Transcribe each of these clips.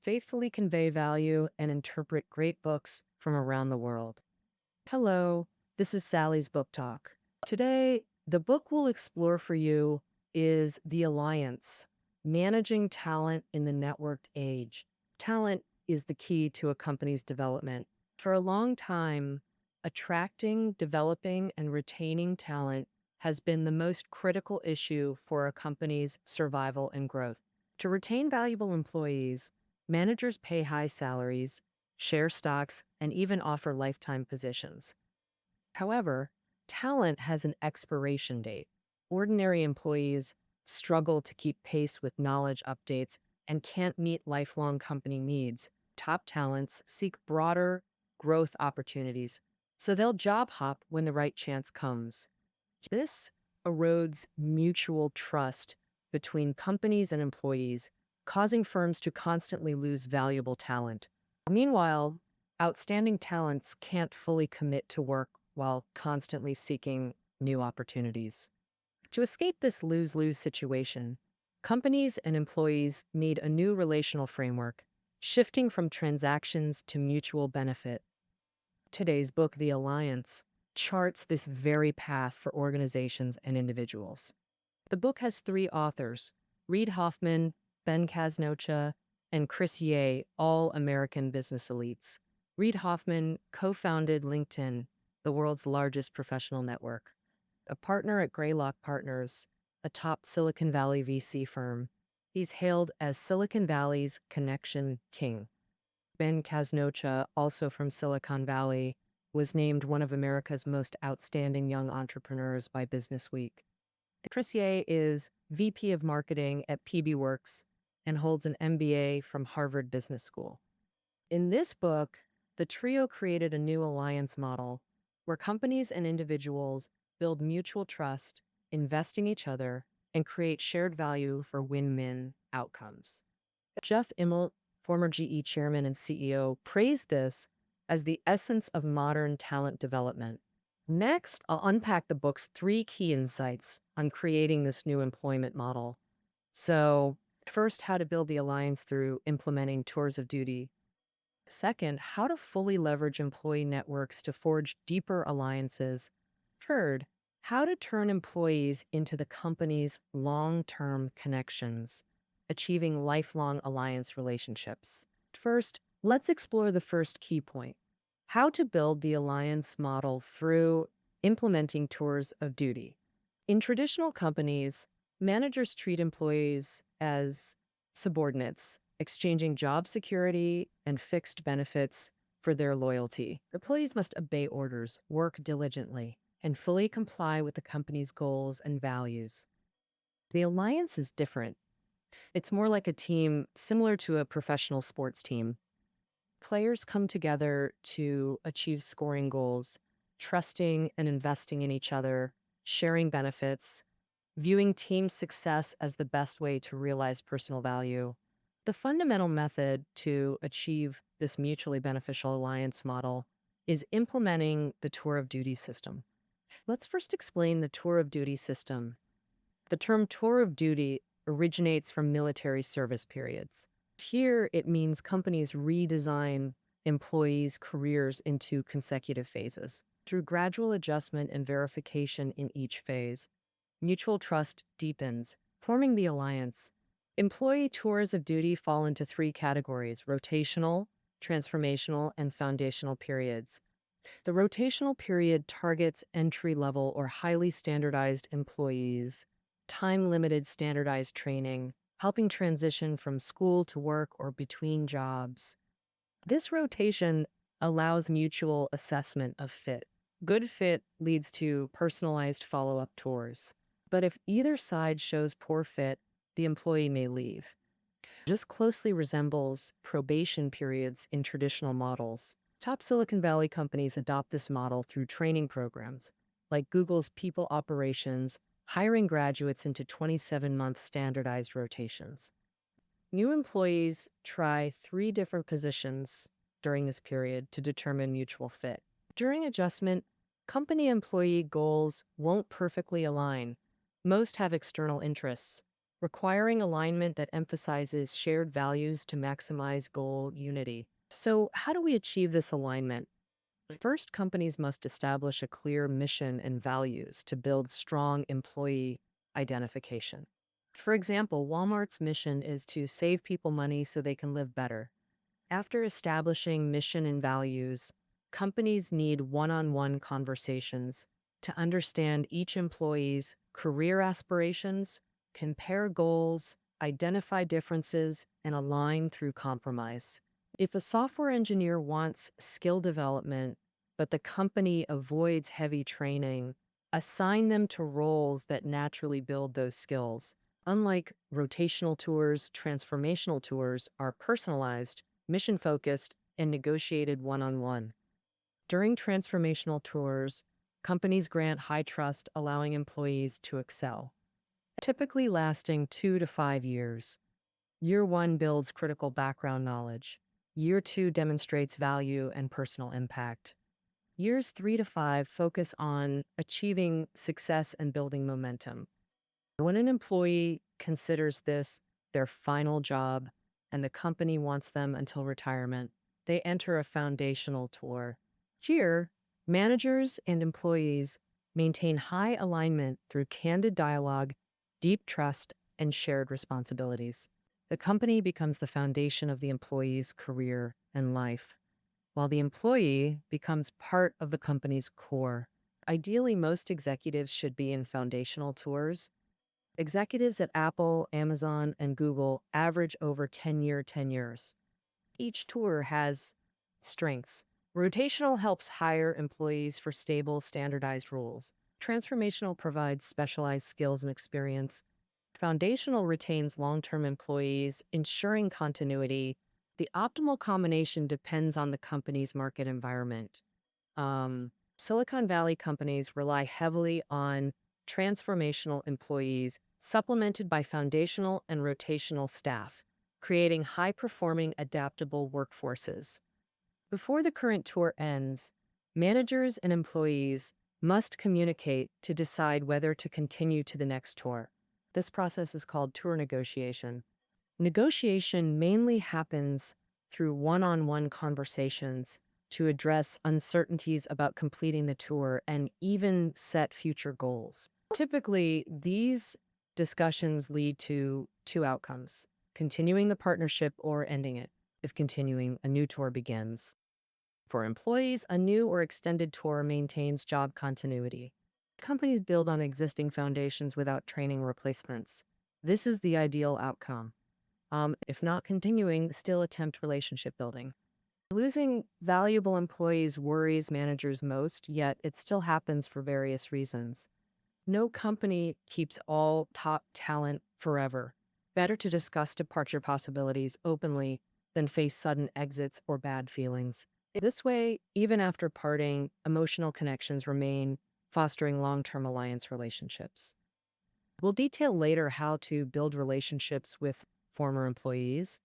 faithfully convey value, and interpret great books from around the world. Hello, this is Sally's Book Talk. Today, the book we'll explore for you is The Alliance, Managing Talent in the Networked Age. Talent is the key to a company's development. For a long time, attracting, developing, and retaining talent has been the most critical issue for a company's survival and growth. To retain valuable employees, managers pay high salaries, share stocks, and even offer lifetime positions. However, talent has an expiration date. Ordinary employees struggle to keep pace with knowledge updates and can't meet lifelong company needs. Top talents seek broader growth opportunities, so they'll job hop when the right chance comes. This erodes mutual trust between companies and employees, causing firms to constantly lose valuable talent. Meanwhile, outstanding talents can't fully commit to work while constantly seeking new opportunities. To escape this lose-lose situation, companies and employees need a new relational framework, shifting from transactions to mutual benefit. Today's book, The Alliance, charts this very path for organizations and individuals. The book has three authors, Reid Hoffman, Ben Casnocha, and Chris Ye, all American business elites. Reid Hoffman co-founded LinkedIn, the world's largest professional network. A partner at Greylock Partners, a top Silicon Valley VC firm, he's hailed as Silicon Valley's connection king. Ben Casnocha, also from Silicon Valley, was named one of America's most outstanding young entrepreneurs by Businessweek. Chris Ye is VP of Marketing at PB Works and holds an MBA from Harvard Business School. In this book, the trio created a new alliance model where companies and individuals build mutual trust, invest in each other, and create shared value for win-win outcomes. Jeff Immelt, former GE chairman and CEO, praised this as the essence of modern talent development. Next, I'll unpack the book's three key insights on creating this new employment model. So, first, how to build the alliance through implementing tours of duty. Second, how to fully leverage employee networks to forge deeper alliances. Third, how to turn employees into the company's long-term connections, achieving lifelong alliance relationships. First, let's explore the first key point, how to build the alliance model through implementing tours of duty. In traditional companies, managers treat employees as subordinates, exchanging job security and fixed benefits for their loyalty. Employees must obey orders, work diligently, and fully comply with the company's goals and values. The alliance is different. It's more like a team similar to a professional sports team. Players come together to achieve scoring goals, trusting and investing in each other, sharing benefits, viewing team success as the best way to realize personal value. The fundamental method to achieve this mutually beneficial alliance model is implementing the tour of duty system. Let's first explain the tour of duty system. The term tour of duty originates from military service periods. Here, it means companies redesign employees' careers into consecutive phases. Through gradual adjustment and verification in each phase, mutual trust deepens, forming the alliance. Employee tours of duty fall into three categories: rotational, transformational, and foundational periods. The rotational period targets entry-level or highly standardized employees, time-limited standardized training, helping transition from school to work or between jobs. This rotation allows mutual assessment of fit. Good fit leads to personalized follow-up tours. But if either side shows poor fit, the employee may leave. This closely resembles probation periods in traditional models. Top Silicon Valley companies adopt this model through training programs, like Google's People Operations, hiring graduates into 27-month standardized rotations. New employees try 3 different positions during this period to determine mutual fit. During adjustment, company employee goals won't perfectly align. Most have external interests. requiring alignment that emphasizes shared values to maximize goal unity. So, how do we achieve this alignment? First, companies must establish a clear mission and values to build strong employee identification. For example, Walmart's mission is to save people money so they can live better. After establishing mission and values, companies need one on one conversations to understand each employee's career aspirations, compare goals, identify differences, and align through compromise. If a software engineer wants skill development, but the company avoids heavy training, assign them to roles that naturally build those skills. Unlike rotational tours, transformational tours are personalized, mission focused, and negotiated one on one. During transformational tours, companies grant high trust, allowing employees to excel, typically lasting 2 to 5 years. Year one builds critical background knowledge. Year two demonstrates value and personal impact. Years 3 to 5 focus on achieving success and building momentum. When an employee considers this their final job and the company wants them until retirement, they enter a foundational tour. Here, managers and employees maintain high alignment through candid dialogue, deep trust, and shared responsibilities. The company becomes the foundation of the employee's career and life, while the employee becomes part of the company's core. Ideally, most executives should be in foundational tours. Executives at Apple, Amazon, and Google average over 10-year tenures. Each tour has strengths. Rotational helps hire employees for stable, standardized roles. Transformational provides specialized skills and experience. Foundational retains long-term employees, ensuring continuity. The optimal combination depends on the company's market environment. Silicon Valley companies rely heavily on transformational employees, supplemented by foundational and rotational staff, creating high-performing, adaptable workforces. Before the current tour ends, managers and employees must communicate to decide whether to continue to the next tour. This process is called tour negotiation. Negotiation mainly happens through one-on-one conversations to address uncertainties about completing the tour and even set future goals. Typically, these discussions lead to two outcomes: continuing the partnership or ending it. If continuing, a new tour begins. For employees, a new or extended tour maintains job continuity. Companies build on existing foundations without training replacements. This is the ideal outcome. If not continuing, still attempt relationship building. Losing valuable employees worries managers most, yet it still happens for various reasons. No company keeps all top talent forever. Better to discuss departure possibilities openly than face sudden exits or bad feelings. This way, even after parting, emotional connections remain, fostering long-term alliance relationships. We'll detail later how to build relationships with former employees.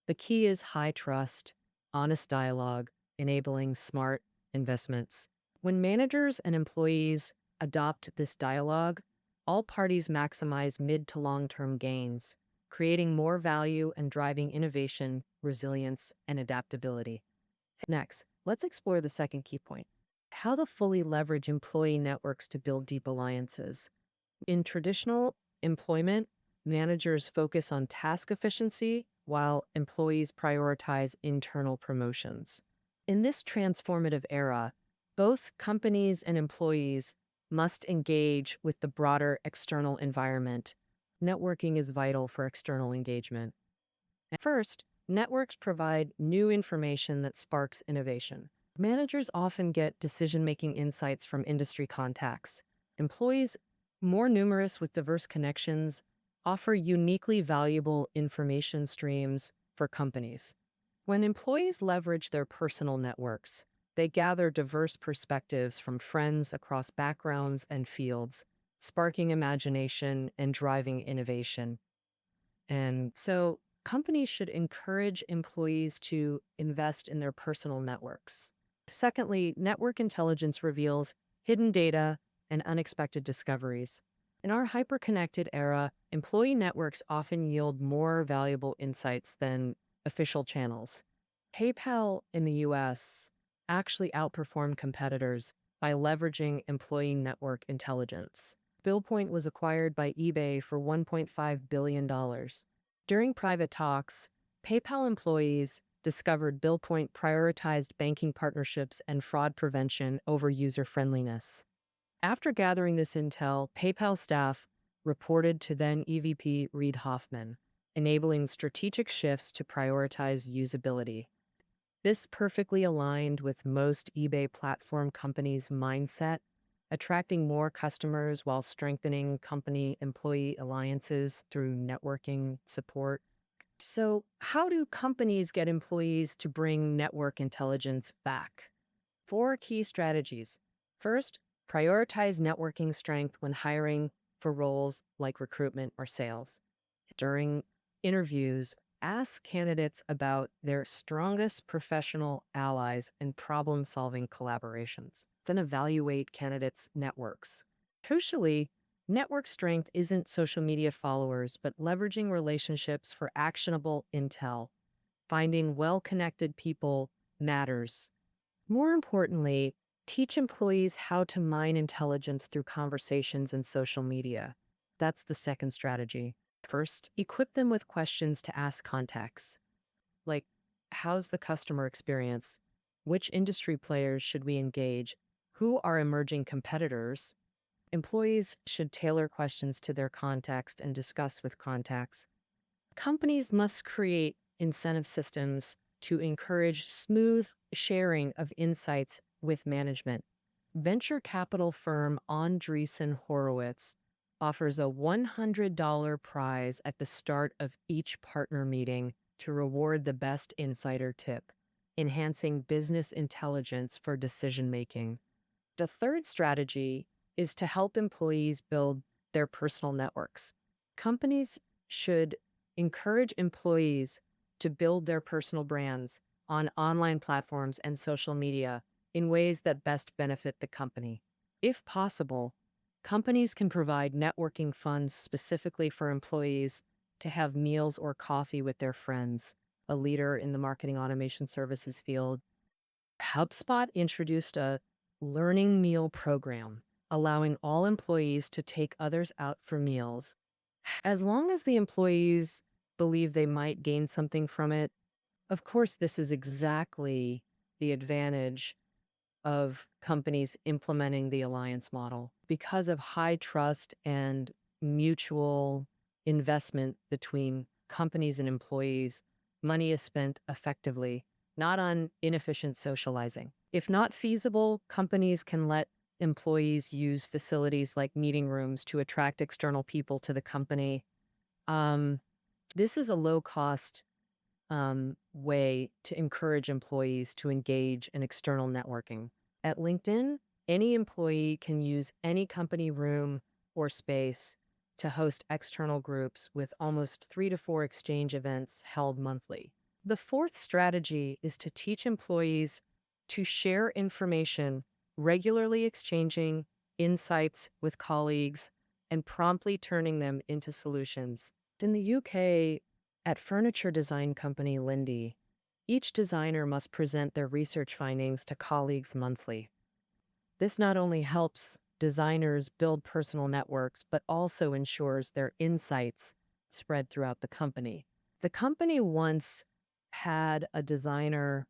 The key is high trust, honest dialogue, enabling smart investments. When managers and employees adopt this dialogue, all parties maximize mid to long-term gains, creating more value and driving innovation, resilience, and adaptability. Next, let's explore the second key point: how to fully leverage employee networks to build deep alliances. In traditional employment, managers focus on task efficiency while employees prioritize internal promotions. In this transformative era, both companies and employees must engage with the broader external environment. Networking is vital for external engagement. First, networks provide new information that sparks innovation. Managers often get decision-making insights from industry contacts. Employees, more numerous with diverse connections, offer uniquely valuable information streams for companies. When employees leverage their personal networks, they gather diverse perspectives from friends across backgrounds and fields, sparking imagination and driving innovation. And so, companies should encourage employees to invest in their personal networks. Secondly, network intelligence reveals hidden data and unexpected discoveries. In our hyper-connected era, Employee networks often yield more valuable insights than official channels. PayPal in the US actually outperformed competitors by leveraging employee network intelligence. BillPoint was acquired by eBay for $1.5 billion. During private talks, PayPal employees discovered BillPoint prioritized banking partnerships and fraud prevention over user friendliness. After gathering this intel, PayPal staff reported to then EVP Reid Hoffman, enabling strategic shifts to prioritize usability. This perfectly aligned with most eBay platform companies' mindset, attracting more customers while strengthening company employee alliances through networking support. So, how do companies get employees to bring network intelligence back? Four key strategies. First, prioritize networking strength when hiring for roles like recruitment or sales. During interviews, ask candidates about their strongest professional allies and problem solving collaborations. Then evaluate candidates' networks. Crucially, network strength isn't social media followers, but leveraging relationships for actionable intel. Finding well connected people matters. More importantly, teach employees how to mine intelligence through conversations and social media. That's the second strategy. First, equip them with questions to ask contacts, like how's the customer experience? Which industry players should we engage? Who are emerging competitors? Employees should tailor questions to their context and discuss with contacts. Companies must create incentive systems to encourage smooth sharing of insights with management. Venture capital firm Andreessen Horowitz offers a $100 prize at the start of each partner meeting to reward the best insider tip, enhancing business intelligence for decision making. The third strategy is to help employees build their personal networks. Companies should encourage employees to build their personal brands on online platforms and social media in ways that best benefit the company. If possible, companies can provide networking funds specifically for employees to have meals or coffee with their friends. A leader in the marketing automation services field, HubSpot introduced a learning meal program, allowing all employees to take others out for meals. As long as the employees believe they might gain something from it, of course, this is exactly the advantage of companies implementing the alliance model. Because of high trust and mutual investment between companies and employees, money is spent effectively, not on inefficient socializing. If not feasible, companies can let employees use facilities like meeting rooms to attract external people to the company. This is a low-cost way to encourage employees to engage in external networking. At LinkedIn, any employee can use any company room or space to host external groups with almost 3 to 4 exchange events held monthly. The fourth strategy is to teach employees to share information, regularly exchanging insights with colleagues and promptly turning them into solutions. In the UK, at furniture design company Lindy, each designer must present their research findings to colleagues monthly. This not only helps designers build personal networks, but also ensures their insights spread throughout the company. The company once had a designer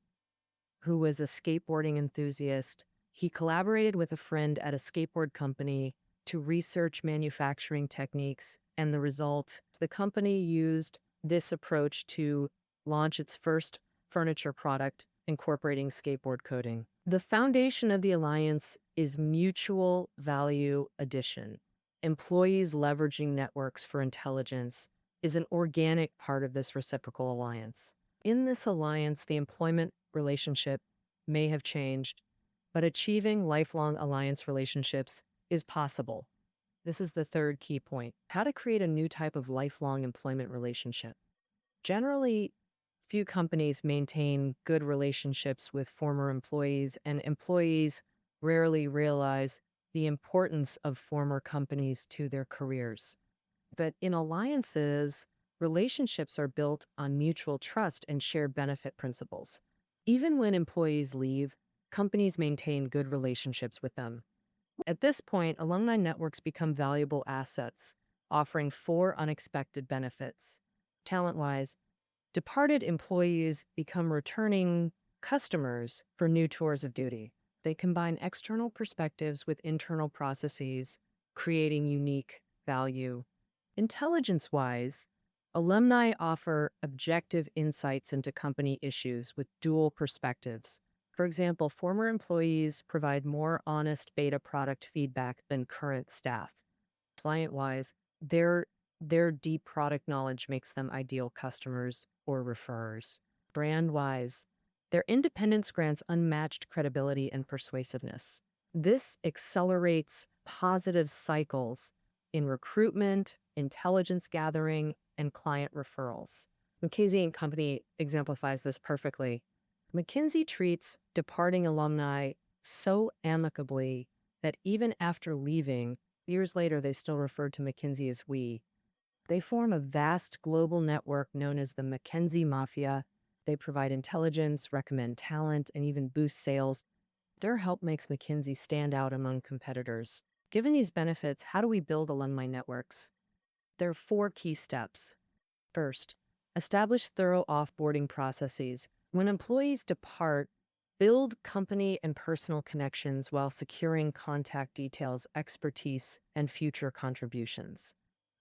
who was a skateboarding enthusiast. He collaborated with a friend at a skateboard company to research manufacturing techniques, and the result, the company used this approach to launch its first furniture product incorporating skateboard coding. The foundation of the alliance is mutual value addition. Employees leveraging networks for intelligence is an organic part of this reciprocal alliance. In this alliance, the employment relationship may have changed, but achieving lifelong alliance relationships is possible. This is the third key point. How to create a new type of lifelong employment relationship. Generally, few companies maintain good relationships with former employees, and employees rarely realize the importance of former companies to their careers. But in alliances, relationships are built on mutual trust and shared benefit principles. Even when employees leave, companies maintain good relationships with them. At this point, alumni networks become valuable assets, offering four unexpected benefits. Talent wise, departed employees become returning customers for new tours of duty. They combine external perspectives with internal processes, creating unique value. Intelligence wise, alumni offer objective insights into company issues with dual perspectives. For example, former employees provide more honest beta product feedback than current staff. Client wise, their deep product knowledge makes them ideal customers or referrers. Brand wise, their independence grants unmatched credibility and persuasiveness. This accelerates positive cycles in recruitment, intelligence gathering, and client referrals. McKinsey and Company exemplifies this perfectly. McKinsey treats departing alumni so amicably that even after leaving, years later, they still refer to McKinsey as we. They form a vast global network known as the McKinsey Mafia. They provide intelligence, recommend talent, and even boost sales. Their help makes McKinsey stand out among competitors. Given these benefits, how do we build alumni networks? There are four key steps. First, establish thorough offboarding processes. When employees depart, build company and personal connections while securing contact details, expertise, and future contributions.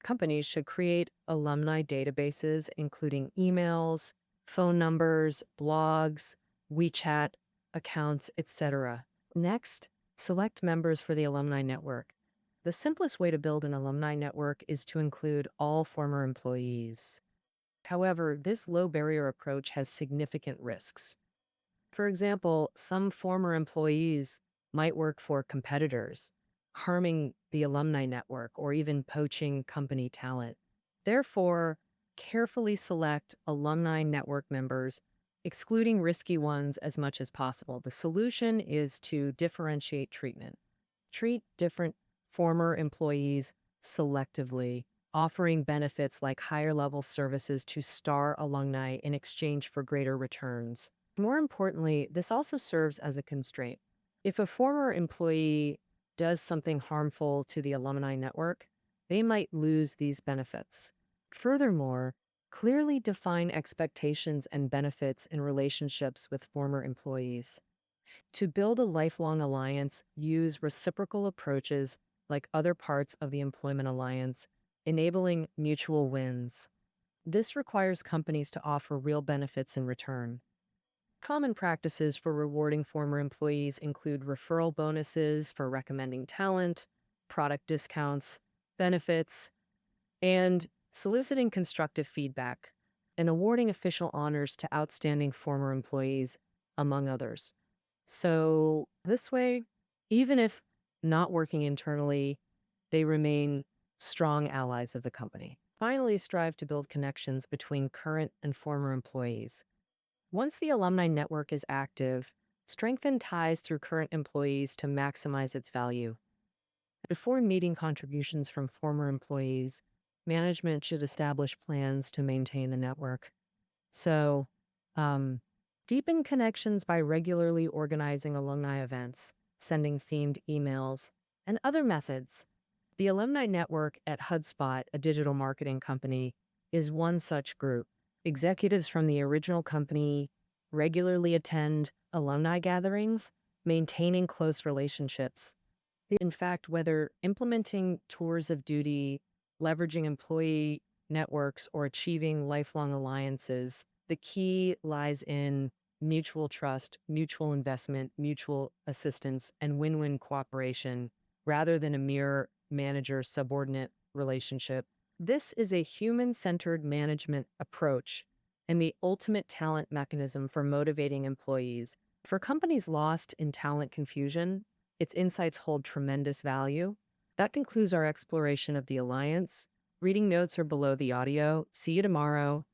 Companies should create alumni databases, including emails, phone numbers, blogs, WeChat accounts, etc. Next, select members for the alumni network. The simplest way to build an alumni network is to include all former employees. However, this low barrier approach has significant risks. For example, some former employees might work for competitors, harming the alumni network or even poaching company talent. Therefore, carefully select alumni network members, excluding risky ones as much as possible. The solution is to differentiate treatment. Treat different former employees selectively, offering benefits like higher level services to star alumni in exchange for greater returns. More importantly, this also serves as a constraint. If a former employee does something harmful to the alumni network, they might lose these benefits. Furthermore, clearly define expectations and benefits in relationships with former employees. To build a lifelong alliance, use reciprocal approaches like other parts of the employment alliance, enabling mutual wins. This requires companies to offer real benefits in return. Common practices for rewarding former employees include referral bonuses for recommending talent, product discounts, benefits, and soliciting constructive feedback, and awarding official honors to outstanding former employees, among others. So, this way, even if not working internally, they remain strong allies of the company. Finally, strive to build connections between current and former employees. Once the alumni network is active, strengthen ties through current employees to maximize its value. Before meeting contributions from former employees, management should establish plans to maintain the network. So, deepen connections by regularly organizing alumni events, sending themed emails, and other methods. The alumni network at HubSpot, a digital marketing company, is one such group. Executives from the original company regularly attend alumni gatherings, maintaining close relationships. In fact, whether implementing tours of duty, leveraging employee networks, or achieving lifelong alliances, the key lies in mutual trust, mutual investment, mutual assistance, and win-win cooperation rather than a mere manager-subordinate relationship. This is a human-centered management approach and the ultimate talent mechanism for motivating employees. For companies lost in talent confusion, its insights hold tremendous value. That concludes our exploration of the alliance. Reading notes are below the audio. See you tomorrow.